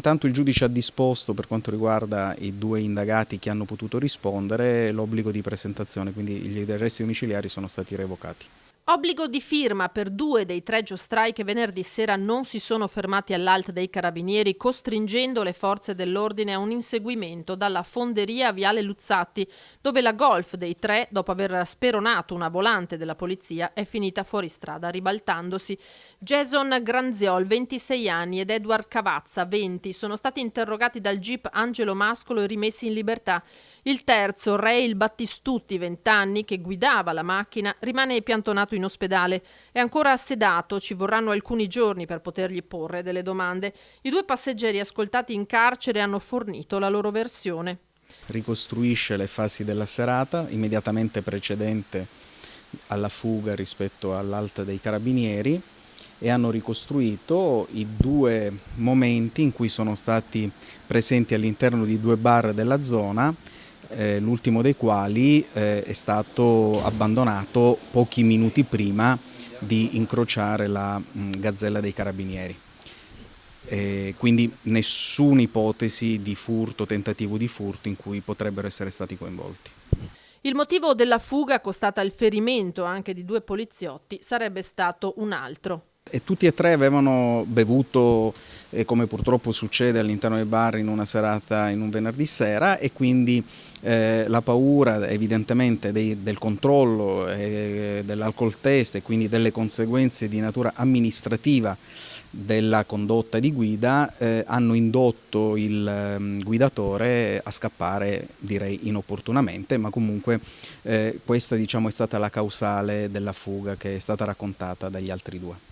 Intanto il giudice ha disposto, per quanto riguarda i 2 indagati che hanno potuto rispondere, l'obbligo di presentazione, quindi gli arresti domiciliari sono stati revocati. Obbligo di firma per 2 dei 3 giostrai che venerdì sera non si sono fermati all'Alt dei Carabinieri, costringendo le forze dell'ordine a un inseguimento dalla fonderia a Viale Luzzatti, dove la Golf dei 3, dopo aver speronato una volante della polizia, è finita fuori strada, ribaltandosi. Jason Granziol, 26 anni, ed Edward Cavazza, 20, sono stati interrogati dal GIP Angelo Mascolo e rimessi in libertà. Il terzo, Rail Battistutti, 20 anni, che guidava la macchina, rimane piantonato in ospedale. È ancora sedato, ci vorranno alcuni giorni per potergli porre delle domande. I 2 passeggeri ascoltati in carcere hanno fornito la loro versione. Ricostruisce le fasi della serata immediatamente precedente alla fuga rispetto all'Alt dei Carabinieri e hanno ricostruito i 2 momenti in cui sono stati presenti all'interno di 2 bar della zona, l'ultimo dei quali è stato abbandonato pochi minuti prima di incrociare la Gazzella dei Carabinieri. Quindi nessuna ipotesi di furto, tentativo di furto in cui potrebbero essere stati coinvolti. Il motivo della fuga, costata il ferimento anche di 2 poliziotti, sarebbe stato un altro. E tutti e 3 avevano bevuto, come purtroppo succede all'interno dei bar in una serata, in un venerdì sera, e quindi la paura evidentemente del controllo, dell'alcol test e quindi delle conseguenze di natura amministrativa della condotta di guida hanno indotto il guidatore a scappare, direi inopportunamente, ma comunque questa, diciamo, è stata la causale della fuga che è stata raccontata dagli altri 2.